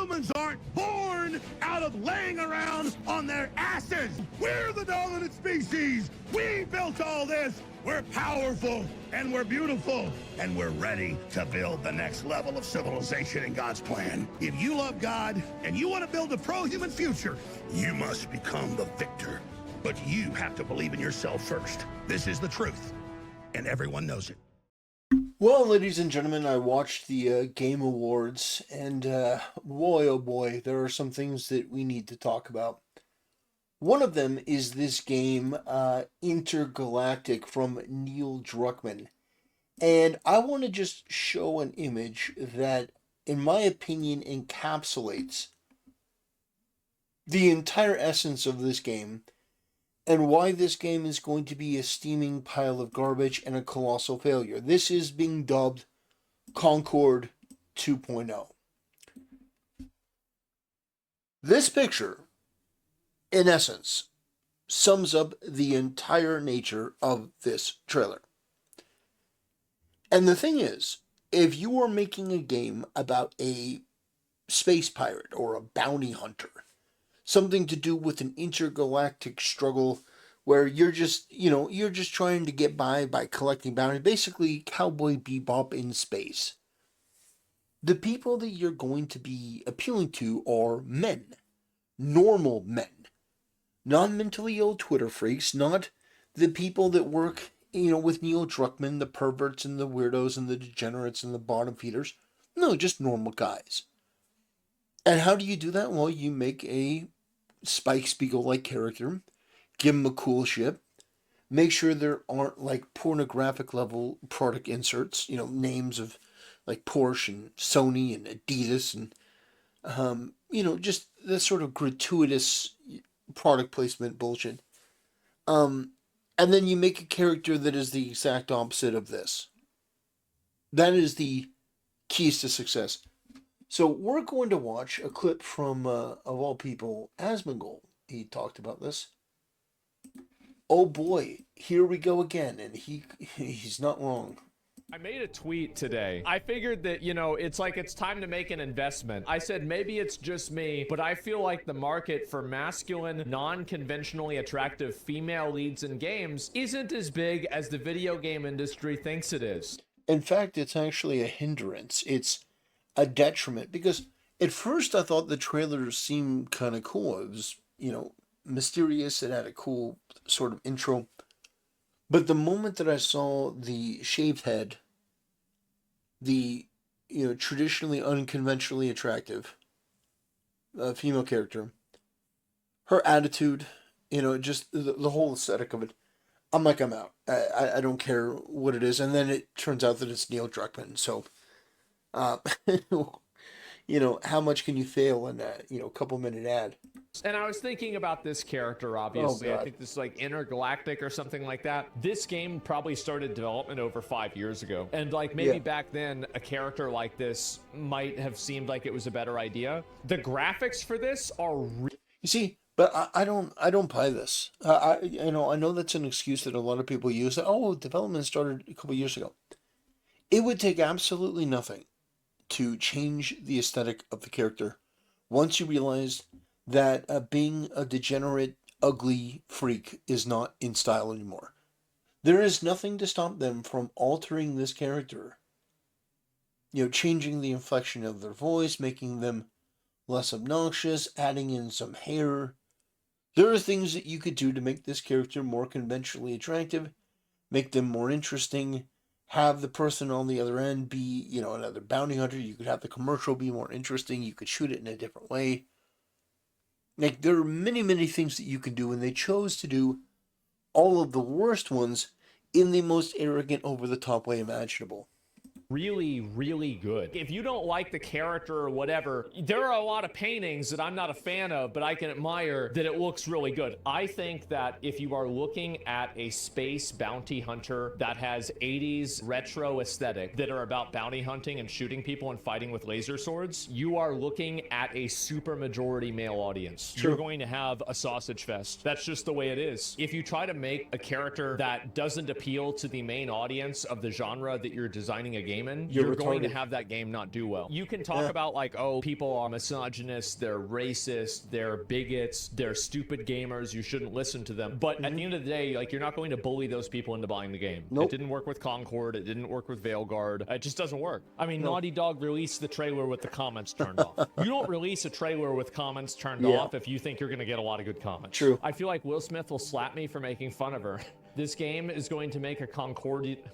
Humans aren't born out of laying around on their asses. We're the dominant species. We built all this. We're powerful, and we're beautiful, and we're ready to build the next level of civilization in God's plan. If you love God and you want to build a pro-human future, you must become the victor. But you have to believe in yourself first. This is the truth, and everyone knows it. Well, ladies and gentlemen, I watched the Game Awards, and boy, oh boy, there are some things that we need to talk about. One of them is this game, Intergalactic, from Neil Druckmann. And I want to just show an image that, in my opinion, encapsulates the entire essence of this game and why this game is going to be a steaming pile of garbage and a colossal failure. This is being dubbed Concord 2.0. This picture, in essence, sums up the entire nature of this trailer. And the thing is, if you are making a game about a space pirate or a bounty hunter, something to do with an intergalactic struggle where you're just trying to get by collecting bounty, basically Cowboy Bebop in space. The people that you're going to be appealing to are men, normal men. Not mentally ill Twitter freaks, not the people that work, with Neil Druckmann, the perverts and the weirdos and the degenerates and the bottom feeders. No, just normal guys. And how do you do that? Well, you make a Spike Spiegel-like character, give him a cool ship, make sure there aren't like pornographic level product inserts, names of like Porsche and Sony and Adidas and, just this sort of gratuitous product placement bullshit. And then you make a character that is the exact opposite of this. That is the keys to success. So we're going to watch a clip from, of all people, Asmongold. He talked about this. Oh boy, here we go again, and he's not wrong. I made a tweet today. I figured that, it's time to make an investment. I said, maybe it's just me, but I feel like the market for masculine, non-conventionally attractive female leads in games isn't as big as the video game industry thinks it is. In fact, it's actually a hindrance. It's a detriment, because at first I thought the trailer seemed kind of cool. It was, mysterious. It had a cool sort of intro. But the moment that I saw the shaved head, the, traditionally unconventionally attractive female character, her attitude, just the whole aesthetic of it, I'm like, I'm out. I don't care what it is. And then it turns out that it's Neil Druckmann. So, how much can you fail in a couple minute ad? And I was thinking about this character, obviously. I think this is like Intergalactic or something like that. This game probably started development over 5 years ago. And maybe back then, a character like this might have seemed like it was a better idea. The graphics for this are You see, but I don't buy this. I know that's an excuse that a lot of people use. Oh, development started a couple years ago. It would take absolutely nothing to change the aesthetic of the character once you realize that being a degenerate, ugly freak is not in style anymore. There is nothing to stop them from altering this character. Changing the inflection of their voice, making them less obnoxious, adding in some hair. There are things that you could do to make this character more conventionally attractive, make them more interesting, have the person on the other end be, another bounty hunter. You could have the commercial be more interesting. You could shoot it in a different way. There are many, many things that you can do, and they chose to do all of the worst ones in the most arrogant, over-the-top way imaginable. really, really good. If you don't like the character or whatever, there are a lot of paintings that I'm not a fan of, but I can admire that it looks really good. I think that if you are looking at a space bounty hunter that has 80s retro aesthetic that are about bounty hunting and shooting people and fighting with laser swords, you are looking at a super majority male audience. True. You're going to have a sausage fest. That's just the way it is. If you try to make a character that doesn't appeal to the main audience of the genre that you're designing a game gaming, You're going to retarded. have that game not do well. You can talk about like, oh, people are misogynist, they're racist, they're bigots, they're stupid gamers, you shouldn't listen to them. But at the end of the day, like, you're not going to bully those people into buying the game. Nope. It didn't work with Concord, it didn't work with Veilguard. It just doesn't work. I mean, Nope. Naughty Dog released the trailer with the comments turned off. You don't release a trailer with comments turned Yeah. off if you think you're going to get a lot of good comments. True. I feel like Will Smith will slap me for making fun of her. This game is going to make a Concordillion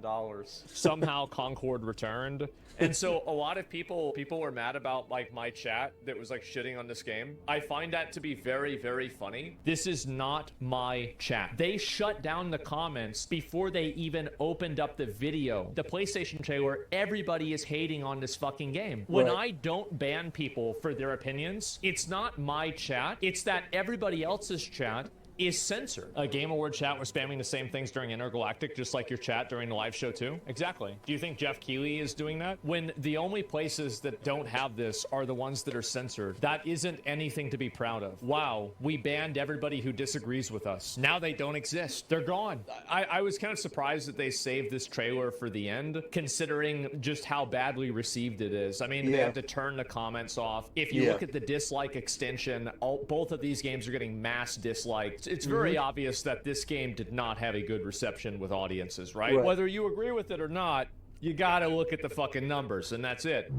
dollars. Somehow Concord returned. And so a lot of people were mad about like my chat that was like shitting on this game. I find that to be very, very funny. This is not my chat. They shut down the comments before they even opened up the video. The PlayStation trailer, everybody is hating on this fucking game. When I don't ban people for their opinions, it's not my chat. It's that everybody else's chat is censored. A Game Award chat was spamming the same things during Intergalactic, just like your chat during the live show too? Exactly. Do you think Jeff Keighley is doing that? When the only places that don't have this are the ones that are censored, that isn't anything to be proud of. Wow, we banned everybody who disagrees with us. Now they don't exist. They're gone. I was kind of surprised that they saved this trailer for the end, considering just how badly received it is. I mean, they have to turn the comments off. If you look at the dislike extension, both of these games are getting mass dislikes. It's very obvious that this game did not have a good reception with audiences, right? Whether you agree with it or not, you gotta look at the fucking numbers, and that's it.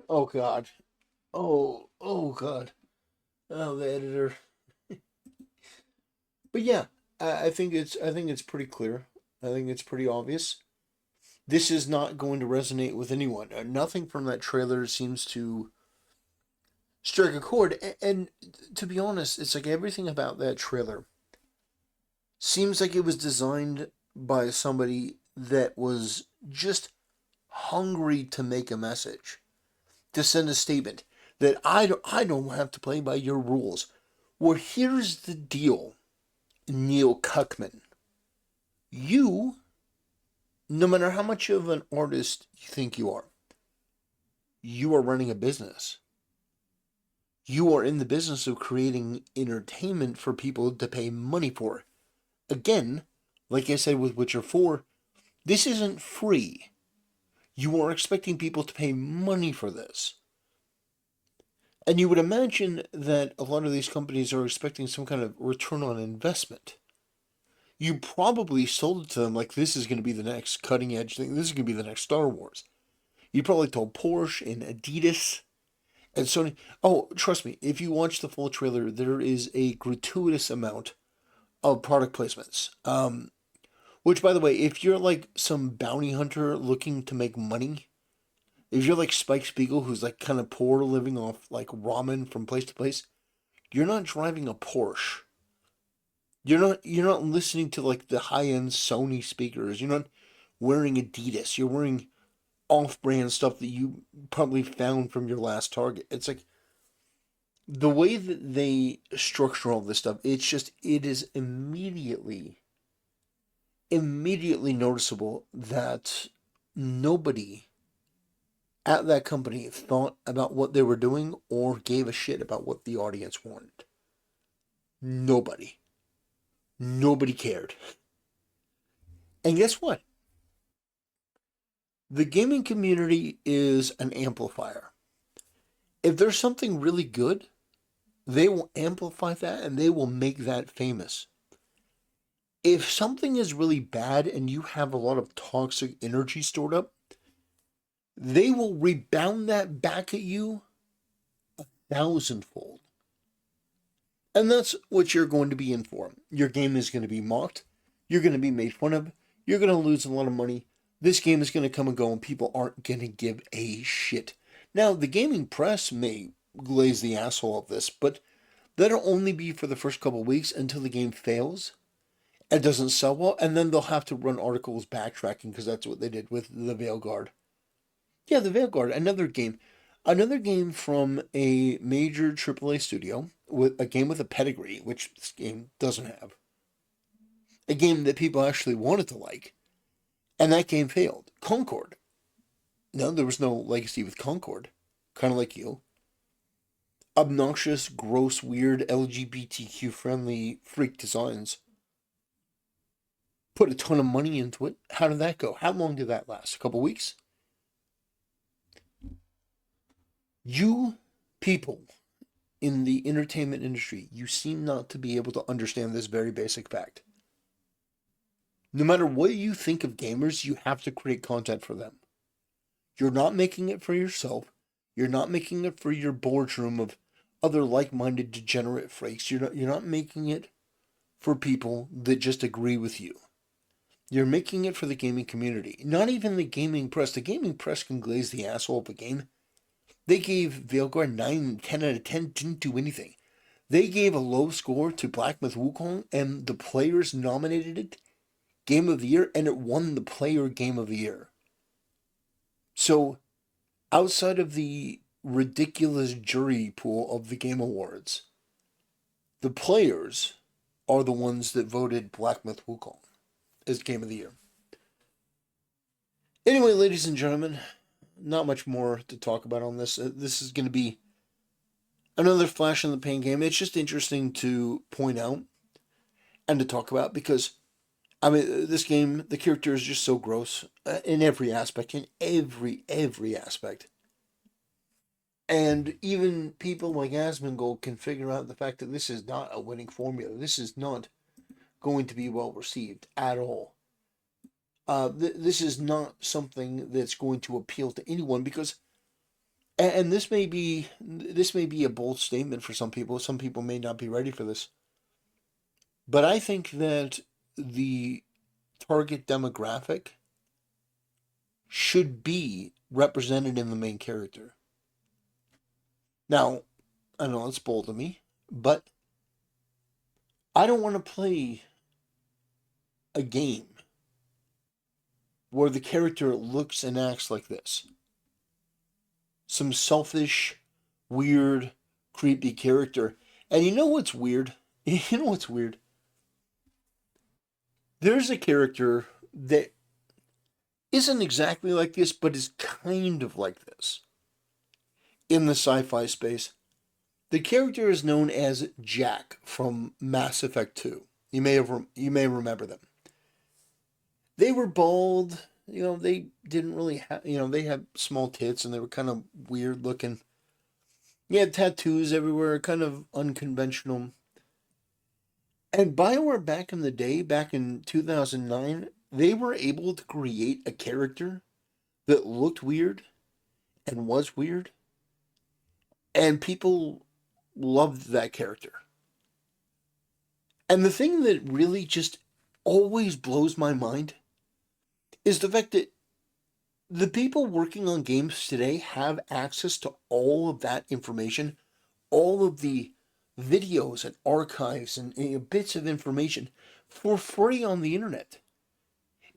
Oh God. Oh God. Oh, the editor. But yeah, I think it's pretty clear. I think it's pretty obvious. This is not going to resonate with anyone. Nothing from that trailer seems to strike a chord. And to be honest, it's like everything about that trailer seems like it was designed by somebody that was just hungry to make a message, to send a statement that I don't have to play by your rules. Well, here's the deal, Neil Cuckman. You, no matter how much of an artist you think you are running a business. You are in the business of creating entertainment for people to pay money for. Again, like I said with Witcher 4, this isn't free. You are expecting people to pay money for this. And you would imagine that a lot of these companies are expecting some kind of return on investment. You probably sold it to them like this is going to be the next cutting edge thing. This is going to be the next Star Wars. You probably told Porsche and Adidas and Sony. Oh, trust me, if you watch the full trailer, there is a gratuitous amount of product placements. Which, by the way, if you're like some bounty hunter looking to make money, if you're like Spike Spiegel, who's like kind of poor, living off like ramen from place to place, you're not driving a Porsche. You're not listening to like the high-end Sony speakers. You're not wearing Adidas. You're wearing off-brand stuff that you probably found from your last Target. It's like the way that they structure all this stuff, it is immediately noticeable that nobody at that company thought about what they were doing or gave a shit about what the audience wanted. Nobody cared. And guess what? The gaming community is an amplifier. If there's something really good, they will amplify that and they will make that famous. If something is really bad and you have a lot of toxic energy stored up, they will rebound that back at you 1,000-fold. And that's what you're going to be in for. Your game is going to be mocked. You're going to be made fun of. You're going to lose a lot of money. This game is going to come and go and people aren't going to give a shit. Now, the gaming press may glaze the asshole of this, but that'll only be for the first couple of weeks until the game fails and doesn't sell well, and then they'll have to run articles backtracking because that's what they did with the Veilguard. Yeah, the Veilguard, another game from a major AAA studio, with a game with a pedigree, which this game doesn't have. A game that people actually wanted to like. And that game failed. Concord. No, there was no legacy with Concord. Kind of like you. Obnoxious, gross, weird, LGBTQ-friendly freak designs. put a ton of money into it. How did that go? How long did that last? A couple weeks? You people in the entertainment industry, you seem not to be able to understand this very basic fact. No matter what you think of gamers, you have to create content for them. You're not making it for yourself. You're not making it for your boardroom of other like-minded degenerate freaks. You're not making it for people that just agree with you. You're making it for the gaming community. Not even the gaming press. The gaming press can glaze the asshole of a game. They gave Veilguard 9, 10 out of 10, didn't do anything. They gave a low score to Black Myth Wukong, and the players nominated it Game of the Year, and it won the Player Game of the Year. So, outside of the ridiculous jury pool of the Game Awards, the players are the ones that voted Black Myth Wukong as Game of the Year. Anyway, ladies and gentlemen, not much more to talk about on this. This is going to be another flash in the pan game. It's just interesting to point out and to talk about because, I mean, this game, the character is just so gross in every aspect, in every aspect. And even people like Asmongold can figure out the fact that this is not a winning formula. This is not going to be well received at all. This is not something that's going to appeal to anyone because, and this may be a bold statement for some people. Some people may not be ready for this, but I think that the target demographic should be represented in the main character. Now, I know it's bold of me, but I don't want to play a game where the character looks and acts like this. Some selfish, weird, creepy character. And you know what's weird? You know what's weird? There's a character that isn't exactly like this, but is kind of like this in the sci-fi space. The character is known as Jack from Mass Effect 2. You may remember them. They were bald, they didn't really have, they had small tits and they were kind of weird looking. He had tattoos everywhere, kind of unconventional. And BioWare back in the day, back in 2009, they were able to create a character that looked weird and was weird. And people loved that character. And the thing that really just always blows my mind is the fact that the people working on games today have access to all of that information, all of the videos and archives and bits of information for free on the internet.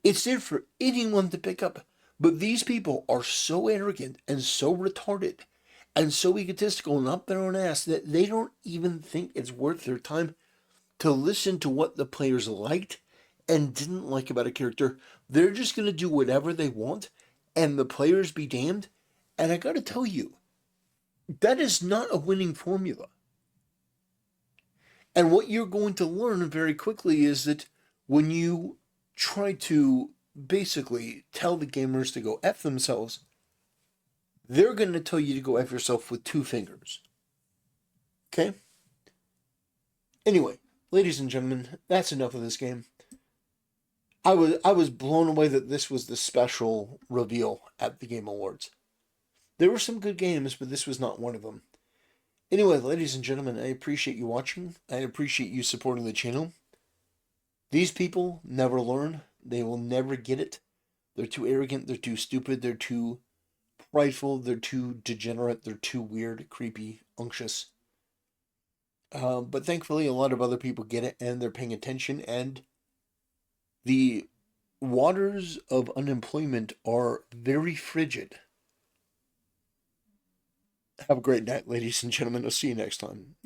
It's there for anyone to pick up. But these people are so arrogant and so retarded and so egotistical and up their own ass that they don't even think it's worth their time to listen to what the players liked and didn't like about a character. They're just going to do whatever they want and the players be damned. And I got to tell you, that is not a winning formula. And what you're going to learn very quickly is that when you try to basically tell the gamers to go F themselves, they're going to tell you to go F yourself with 2 fingers. Okay? Anyway, ladies and gentlemen, that's enough of this game. I was blown away that this was the special reveal at the Game Awards. There were some good games, but this was not one of them. Anyway, ladies and gentlemen, I appreciate you watching. I appreciate you supporting the channel. These people never learn. They will never get it. They're too arrogant. They're too stupid. They're too prideful. They're too degenerate. They're too weird, creepy, unctuous. But thankfully, a lot of other people get it, and they're paying attention, and the waters of unemployment are very frigid. Have a great night, ladies and gentlemen. I'll see you next time.